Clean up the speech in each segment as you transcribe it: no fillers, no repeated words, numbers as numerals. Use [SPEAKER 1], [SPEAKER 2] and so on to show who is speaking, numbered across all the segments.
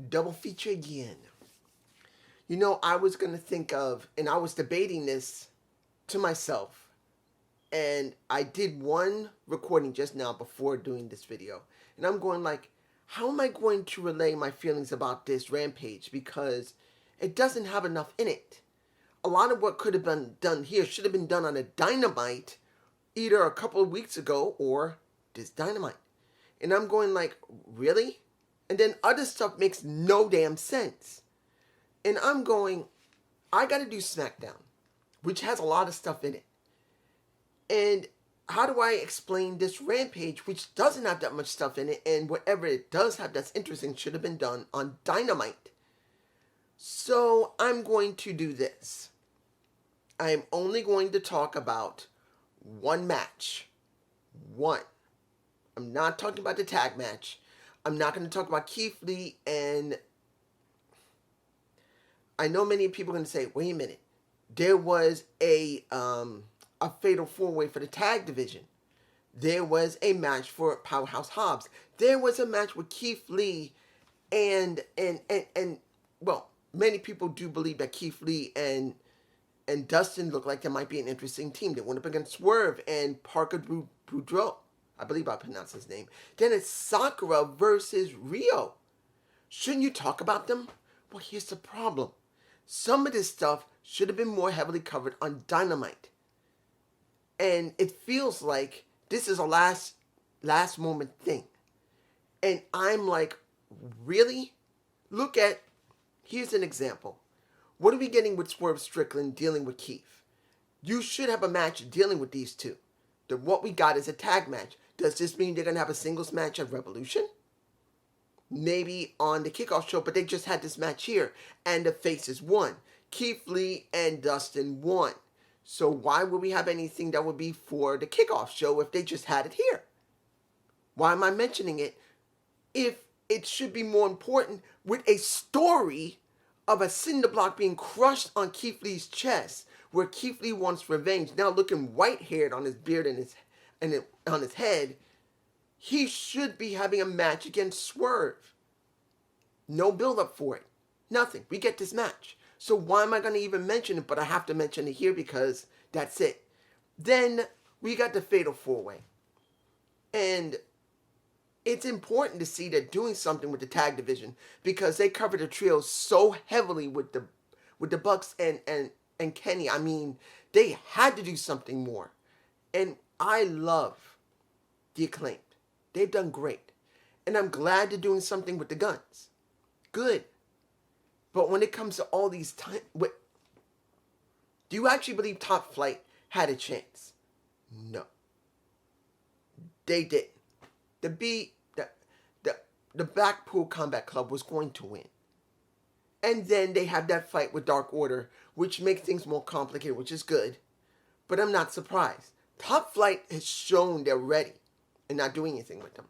[SPEAKER 1] Double feature again. I was going to think of, and I was debating this to myself, and I did one recording just now before doing this video, and I'm going like, how am I going to relay my feelings about this Rampage? Because it doesn't have enough in it. A lot of what could have been done here should have been done on a Dynamite either a couple of weeks ago or this Dynamite. And I'm going like, really? And then other stuff makes no damn sense. And I'm going, I got to do Smackdown, which has a lot of stuff in it. And how do I explain this Rampage, which doesn't have that much stuff in it, and whatever it does have that's interesting should have been done on Dynamite? So I'm going to do this. I am only going to talk about one match. One. I'm not talking about the tag match. I'm not going to talk about Keith Lee, and I know many people are going to say, wait a minute. There was a fatal four-way for the tag division. There was a match for Powerhouse Hobbs. There was a match with Keith Lee and well, many people do believe that Keith Lee and Dustin look like there might be an interesting team. They went up against Swerve and Parker Boudreaux. I believe I pronounced his name. Then it's Sakura versus Rio. Shouldn't you talk about them? Well, here's the problem. Some of this stuff should have been more heavily covered on Dynamite. And it feels like this is a last moment thing. And I'm like, really? Here's an example. What are we getting with Swerve Strickland dealing with Keith? You should have a match dealing with these two. What we got is a tag match. Does this mean they're going to have a singles match at Revolution? Maybe on the kickoff show, but they just had this match here, and the faces won. Keith Lee and Dustin won. So why would we have anything that would be for the kickoff show if they just had it here? Why am I mentioning it? If it should be more important with a story of a cinder block being crushed on Keith Lee's chest, where Keith Lee wants revenge, now looking white-haired on his beard and on his head, he should be having a match against Swerve. No build-up for it. Nothing. We get this match. So why am I going to even mention it? But I have to mention it here because that's it. Then we got the Fatal 4-Way. And it's important to see they're doing something with the tag division because they covered the trio so heavily with the Bucks and Kenny. I mean, they had to do something more. And I love the Acclaimed. They've done great. And I'm glad they're doing something with the Guns. Good. But when it comes to all these do you actually believe Top Flight had a chance? No. They didn't. The Blackpool Combat Club was going to win. And then they have that fight with Dark Order, which makes things more complicated, which is good. But I'm not surprised. Top Flight has shown they're ready and not doing anything with them.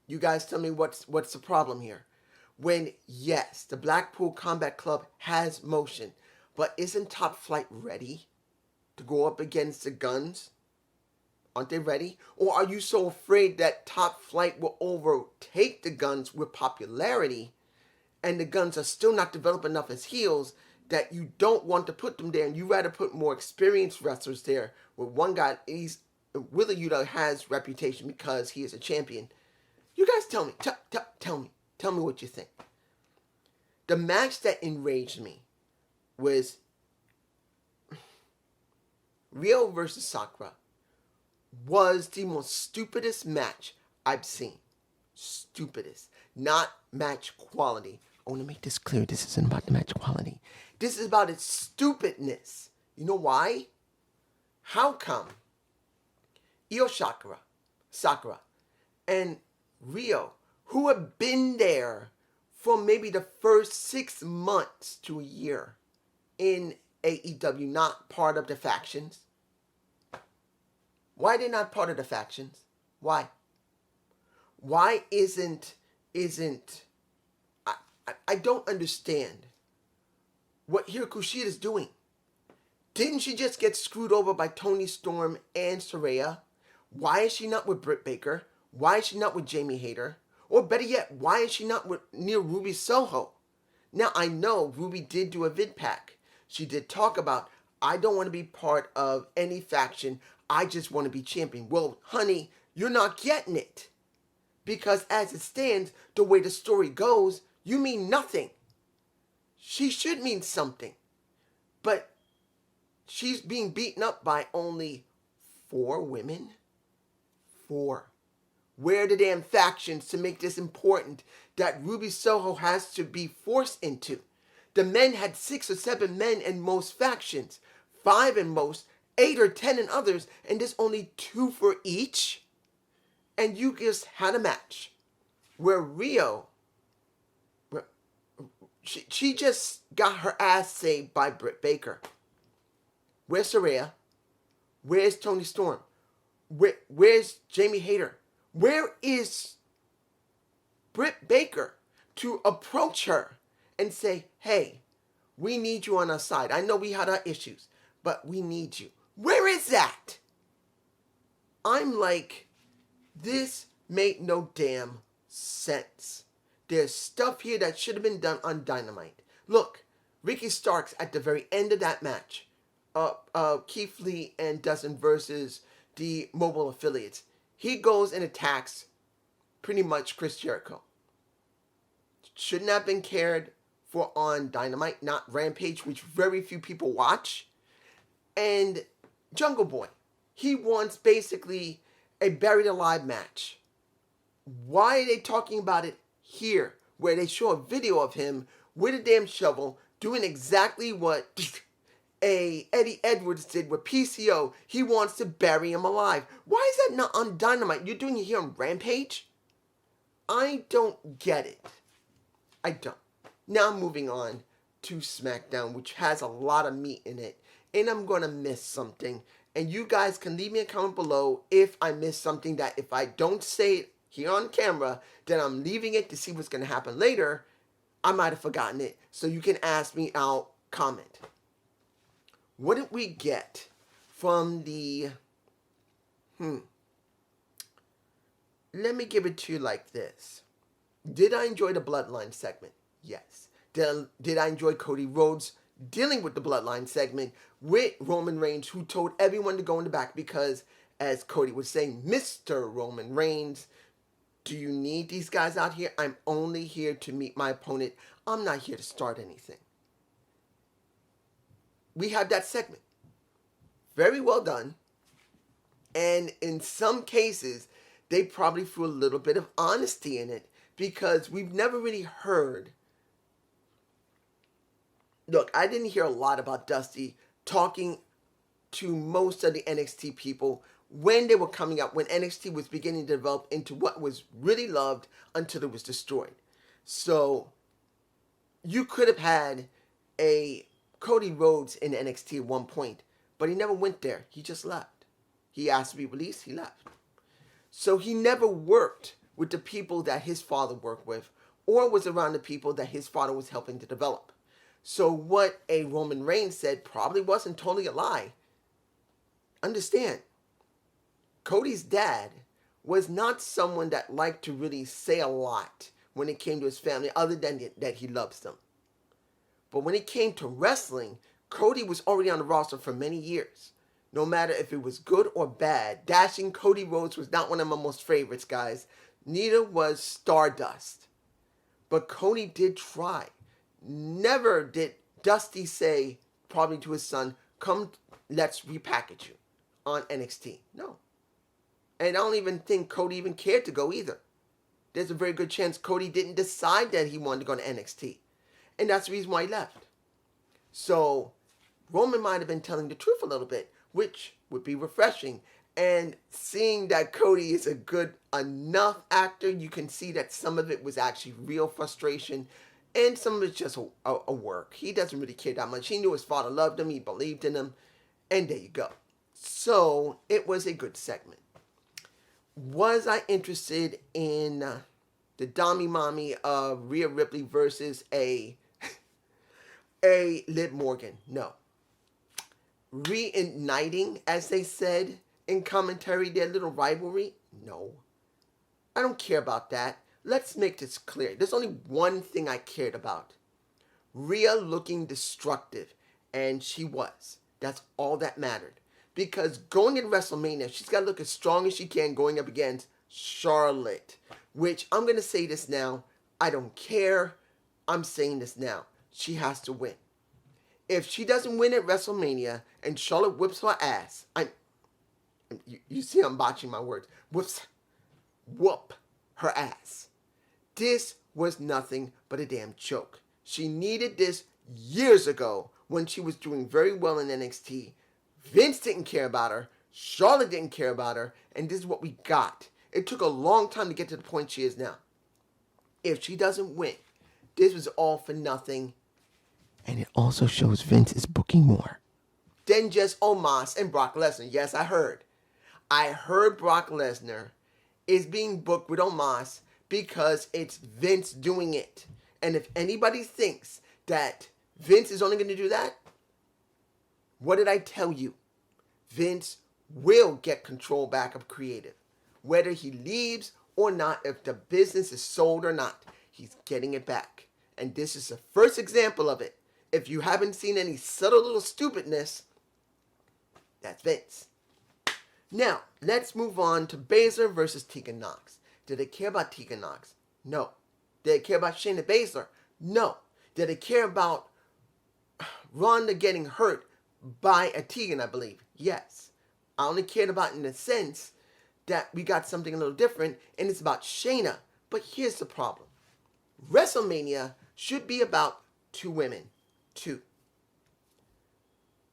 [SPEAKER 1] You guys tell me what's the problem here. When, yes, the Blackpool Combat Club has motion, but isn't Top Flight ready to go up against the Guns? Aren't they ready? Or are you so afraid that Top Flight will overtake the Guns with popularity and the Guns are still not developed enough as heels that you don't want to put them there and you rather put more experienced wrestlers there with one guy, Wheeler Yuta has reputation because he is a champion. You guys tell me. Tell me what you think. The match that enraged me was Rio versus Sakura was the most stupidest match I've seen. Stupidest. Not match quality. I want to make this clear. This isn't about the match quality. This is about its stupidness. You know why? How come Io Sakura, and Rio, who have been there for maybe the first 6 months to a year in AEW, not part of the factions? Why are they not part of the factions? Why? Why isn't I don't understand what Hiro Kushida is doing. Didn't she just get screwed over by Toni Storm and Saraya? Why is she not with Britt Baker? Why is she not with Jamie Hayter? Or better yet, why is she not near Ruby Soho? Now, I know Ruby did do a vid pack. She did talk about, I don't want to be part of any faction. I just want to be champion. Well, honey, you're not getting it. Because as it stands, the way the story goes, you mean nothing. She should mean something. But she's being beaten up by only 4 women? 4. Where are the damn factions to make this important that Ruby Soho has to be forced into? The men had 6 or 7 men in most factions, 5 in most, 8 or 10 in others, and there's only 2 for each? And you just had a match where Rio, she just got her ass saved by Britt Baker. Where's Saraya? Where's Toni Storm? Where's Jamie Hayter? Where is Britt Baker to approach her and say, hey, we need you on our side. I know we had our issues, but we need you. Where is that? I'm like, this made no damn sense. There's stuff here that should have been done on Dynamite. Look, Ricky Starks at the very end of that match, Keith Lee and Dustin versus the mobile affiliates. He goes and attacks pretty much Chris Jericho. Shouldn't have been cared for on Dynamite, not Rampage, which very few people watch. And Jungle Boy, he wants basically a buried alive match. Why are they talking about it here, where they show a video of him with a damn shovel doing exactly what Eddie Edwards did with PCO? He wants to bury him alive. Why is that not on Dynamite? You're doing it here on Rampage? I don't get it. I don't. Now moving on to SmackDown, which has a lot of meat in it, and I'm going to miss something. And you guys can leave me a comment below if I miss something that if I don't say it here on camera, then I'm leaving it to see what's going to happen later. I might have forgotten it. So you can ask me out, comment. What did we get from the... Let me give it to you like this. Did I enjoy the Bloodline segment? Yes. Did I enjoy Cody Rhodes dealing with the Bloodline segment with Roman Reigns, who told everyone to go in the back because, as Cody was saying, Mr. Roman Reigns, do you need these guys out here? I'm only here to meet my opponent. I'm not here to start anything. We had that segment. Very well done. And in some cases, they probably threw a little bit of honesty in it because we've never really heard. Look, I didn't hear a lot about Dusty talking to most of the NXT people when they were coming up, when NXT was beginning to develop into what was really loved until it was destroyed. So you could have had a Cody Rhodes in NXT at one point, but he never went there. He just left. He asked to be released. He left. So he never worked with the people that his father worked with or was around the people that his father was helping to develop. So what a Roman Reigns said probably wasn't totally a lie. Understand, Cody's dad was not someone that liked to really say a lot when it came to his family, other than that he loves them. But when it came to wrestling, Cody was already on the roster for many years. No matter if it was good or bad, dashing Cody Rhodes was not one of my most favorites, guys. Neither was Stardust. But Cody did try. Never did Dusty say, probably to his son, come, let's repackage you on NXT. No. And I don't even think Cody even cared to go either. There's a very good chance Cody didn't decide that he wanted to go to NXT. And that's the reason why he left. So, Roman might have been telling the truth a little bit, which would be refreshing. And seeing that Cody is a good enough actor, you can see that some of it was actually real frustration. And some of it's just a work. He doesn't really care that much. He knew his father loved him. He believed in him. And there you go. So, it was a good segment. Was I interested in the Dommy Mommy of Rhea Ripley versus a Liv Morgan? No. Reigniting, as they said in commentary, their little rivalry? No. I don't care about that. let's make this clear. There's only one thing I cared about. Rhea looking destructive, and she was. That's all that mattered. Because going in WrestleMania, she's got to look as strong as she can going up against Charlotte. Which, I'm going to say this now, I don't care. I'm saying this now. She has to win. If she doesn't win at WrestleMania and Charlotte whips her ass, you see I'm botching my words. Whoop her ass. This was nothing but a damn joke. She needed this years ago when she was doing very well in NXT. Vince didn't care about her. Charlotte didn't care about her. And this is what we got. It took a long time to get to the point she is now. If she doesn't win, this was all for nothing. And it also shows Vince is booking more than just Omos and Brock Lesnar. Yes, I heard. I heard Brock Lesnar is being booked with Omos because it's Vince doing it. And if anybody thinks that Vince is only going to do that, what did I tell you? Vince will get control back of creative. Whether he leaves or not, if the business is sold or not, he's getting it back. And this is the first example of it. If you haven't seen any subtle little stupidness, that's Vince. Now, let's move on to Baszler versus Tegan Nox. Did they care about Tegan Nox? No. Did they care about Shayna Baszler? No. Did they care about Ronda getting hurt by a Tegan, I believe? Yes. I only cared about it in the sense that we got something a little different, and it's about Shayna. But here's the problem. WrestleMania should be about two women. Two.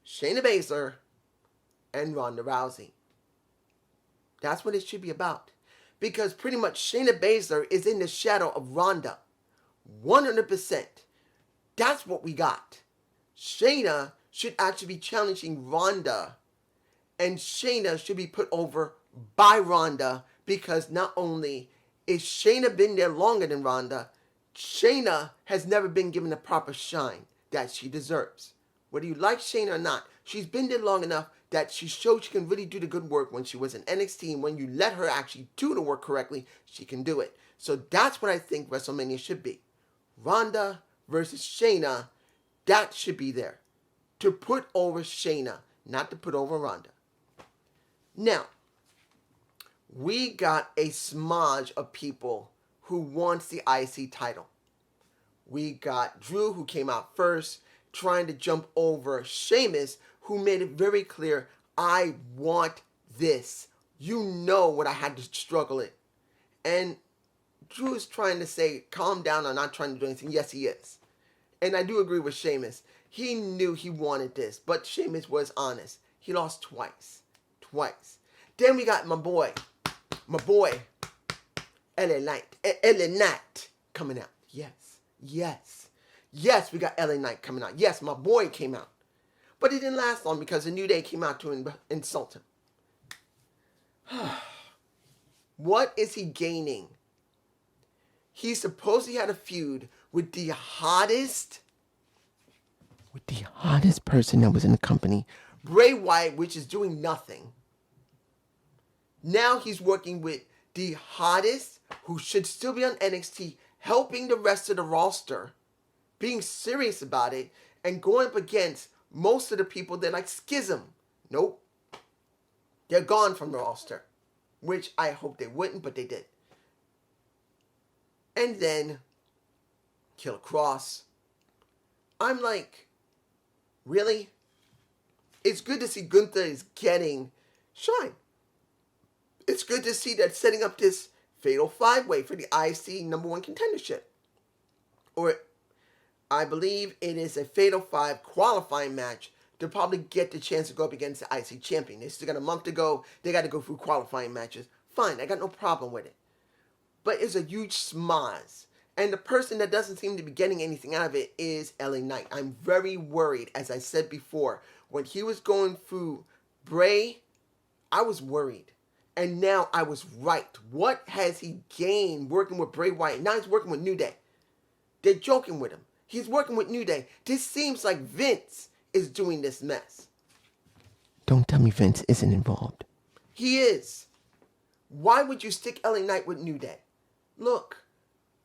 [SPEAKER 1] Shayna Baszler and Ronda Rousey. That's what it should be about. Because pretty much Shayna Baszler is in the shadow of Ronda. 100%. That's what we got. Shayna should actually be challenging Ronda. And Shayna should be put over by Ronda. Because not only is Shayna been there longer than Ronda, Shayna has never been given the proper shine that she deserves. Whether you like Shayna or not, she's been there long enough that she showed she can really do the good work when she was in NXT, and when you let her actually do the work correctly, she can do it. So that's what I think WrestleMania should be. Ronda versus Shayna, that should be there. To put over Shayna, not to put over Ronda. Now, we got a smudge of people who wants the IC title. We got Drew, who came out first, trying to jump over Sheamus, who made it very clear, I want this. You know what I had to struggle in. And Drew is trying to say, calm down, I'm not trying to do anything. Yes, he is. And I do agree with Sheamus. He knew he wanted this, but Sheamus was honest. He lost twice. Then we got my boy, LA Knight coming out. Yes, we got LA Knight coming out. Yes, my boy came out. But it didn't last long because the New Day came out to insult him. What is he gaining? He supposedly had a feud with the hottest person that was in the company, Bray Wyatt, which is doing nothing. Now he's working with the hottest, who should still be on NXT, helping the rest of the roster, being serious about it, and going up against most of the people that like Schism. Nope. They're gone from the roster, which I hope they wouldn't, but they did. And then Killer Cross. I'm like, really? It's good to see Gunther is getting shine. It's good to see that setting up this fatal five-way for the IC #1 contendership. Or I believe it is a fatal five qualifying match to probably get the chance to go up against the IC champion. They still got a month to go. They got to go through qualifying matches. Fine, I got no problem with it. But it's a huge schmoz. And the person that doesn't seem to be getting anything out of it is LA Knight. I'm very worried, as I said before. When he was going through Bray, I was worried. And now I was right. What has he gained working with Bray Wyatt? Now he's working with New Day. They're joking with him. He's working with New Day. This seems like Vince is doing this mess. Don't tell me Vince isn't involved. He is. Why would you stick LA Knight with New Day? Look,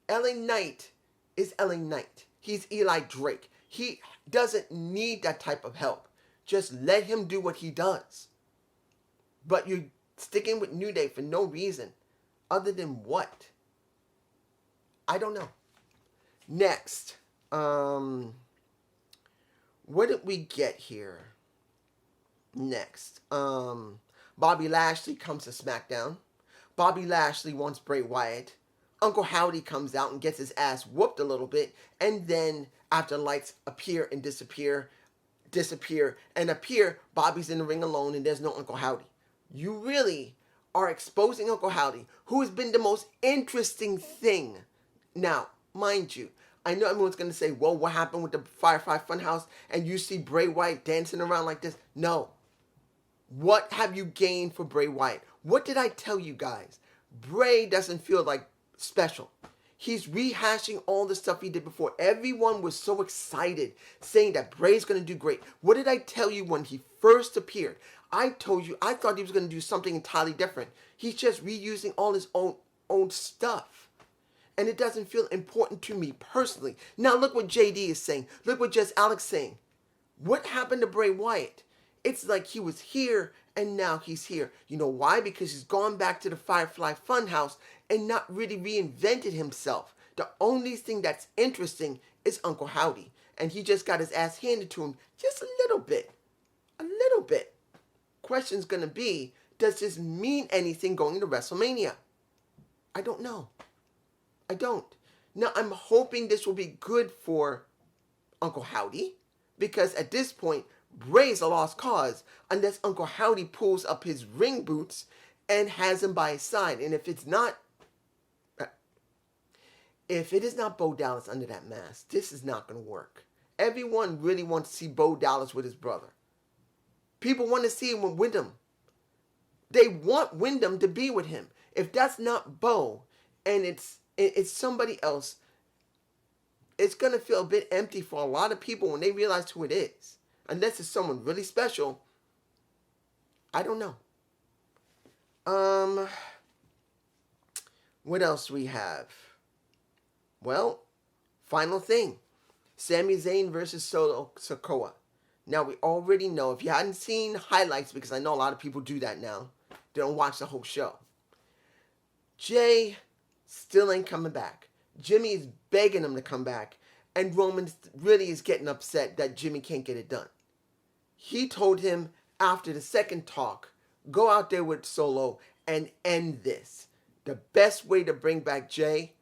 [SPEAKER 1] LA Knight is LA Knight. He's Eli Drake. He doesn't need that type of help. Just let him do what he does. But you're sticking with New Day for no reason. Other than what? I don't know. Next. What did we get here? Next. Bobby Lashley comes to SmackDown. Bobby Lashley wants Bray Wyatt. Uncle Howdy comes out and gets his ass whooped a little bit. And then after lights appear and disappear, and appear, Bobby's in the ring alone and there's no Uncle Howdy. You really are exposing Uncle Howdy, who has been the most interesting thing. Now, mind you, I know everyone's going to say, well, what happened with the Firefly Funhouse? And you see Bray Wyatt dancing around like this? No. What have you gained for Bray Wyatt? What did I tell you guys? Bray doesn't feel like special. He's rehashing all the stuff he did before. Everyone was so excited, saying that Bray's going to do great. What did I tell you when he first appeared? I told you I thought he was going to do something entirely different. He's just reusing all his own stuff. And it doesn't feel important to me personally. Now look what JD is saying. Look what Just Alex is saying. What happened to Bray Wyatt? It's like he was here and now he's here. You know why? Because he's gone back to the Firefly Funhouse and not really reinvented himself. The only thing that's interesting is Uncle Howdy. And he just got his ass handed to him just a little bit. A little bit. Question's going to be, does this mean anything going to WrestleMania? I don't know. I don't. Now, I'm hoping this will be good for Uncle Howdy. Because at this point, Bray's a lost cause unless Uncle Howdy pulls up his ring boots and has him by his side. And if it is not Bo Dallas under that mask, this is not going to work. Everyone really wants to see Bo Dallas with his brother. People want to see him with Wyndham. They want Wyndham to be with him. If that's not Bo and it's somebody else, it's going to feel a bit empty for a lot of people when they realize who it is. Unless it's someone really special. I don't know. What else do we have? Well, final thing. Sami Zayn versus Solo Sakoa. Now, we already know, if you hadn't seen highlights, because I know a lot of people do that now, they don't watch the whole show. Jay still ain't coming back. Jimmy is begging him to come back, and Roman really is getting upset that Jimmy can't get it done. He told him after the second talk, go out there with Solo and end this. The best way to bring back Jay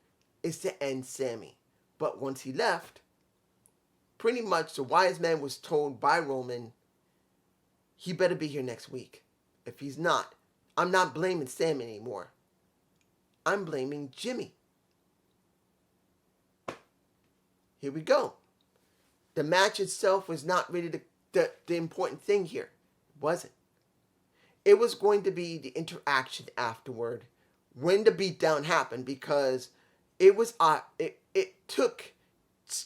[SPEAKER 1] is to end Sami. But once he left, pretty much the wise man was told by Roman, he better be here next week. If he's not, I'm not blaming Sami anymore. I'm blaming Jimmy. Here we go. The match itself was not really the important thing here. It wasn't. It was going to be the interaction afterward when the beatdown happened, because it was it took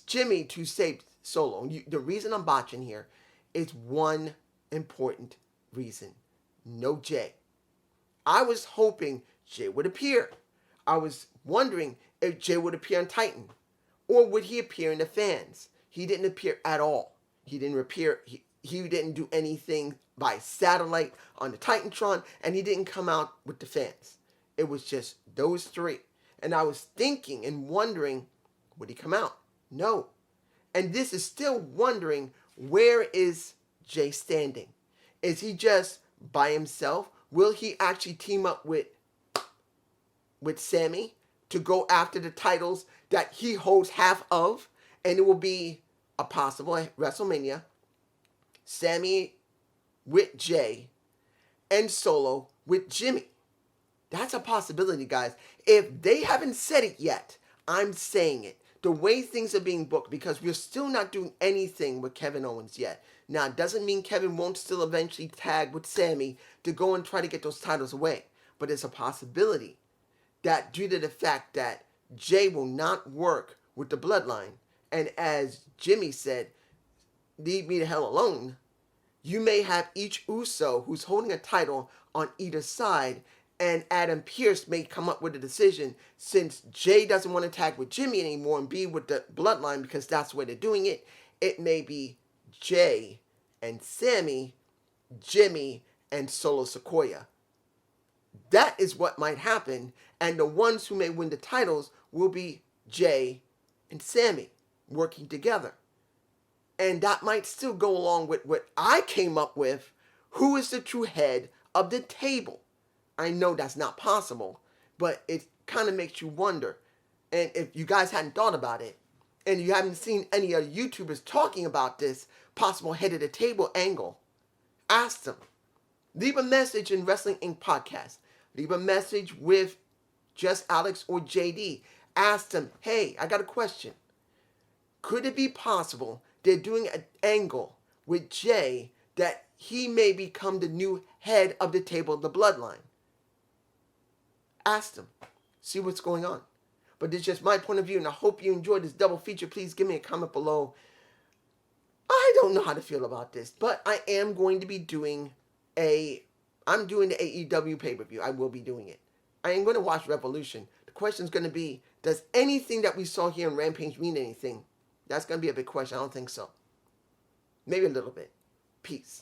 [SPEAKER 1] Jimmy to save Solo. The reason I'm botching here is one important reason. No Jay. I was hoping Jay would appear. I was wondering if Jay would appear on Titan. Or would he appear in the fans? He didn't appear at all. He didn't appear. He didn't do anything by satellite on the Titantron, and he didn't come out with the fans. It was just those three. And I was thinking and wondering, would he come out? No. And this is still wondering, where is Jay standing? Is he just by himself? Will he actually team up with Sami to go after the titles that he holds half of? And it will be a possible WrestleMania. Sami with Jay and Solo with Jimmy. That's a possibility, guys. If they haven't said it yet, I'm saying it. The way things are being booked, because we're still not doing anything with Kevin Owens yet. Now, it doesn't mean Kevin won't still eventually tag with Sami to go and try to get those titles away. But it's a possibility that due to the fact that Jay will not work with the bloodline, and as Jimmy said, leave me the hell alone, you may have each Uso who's holding a title on either side, and Adam Pearce may come up with a decision, since Jay doesn't want to tag with Jimmy anymore and be with the Bloodline because that's where they're doing it. It may be Jay and Sami, Jimmy and Solo Sakoa. That is what might happen, and the ones who may win the titles will be Jay and Sami working together. And that might still go along with what I came up with. Who is the true head of the table? I know that's not possible, but it kind of makes you wonder. And if you guys hadn't thought about it, and you haven't seen any other YouTubers talking about this possible head of the table angle, ask them. Leave a message in Wrestling Inc. podcast. Leave a message with Just Alex or JD. Ask them, hey, I got a question. Could it be possible they're doing an angle with Jay that he may become the new head of the table of the Bloodline? Ask them. See what's going on. But this is just my point of view, and I hope you enjoyed this double feature. Please give me a comment below. I don't know how to feel about this, but I am going to be doing I'm doing the AEW pay-per-view. I will be doing it. I am going to watch Revolution. The question is going to be, does anything that we saw here in Rampage mean anything? That's going to be a big question. I don't think so. Maybe a little bit. Peace.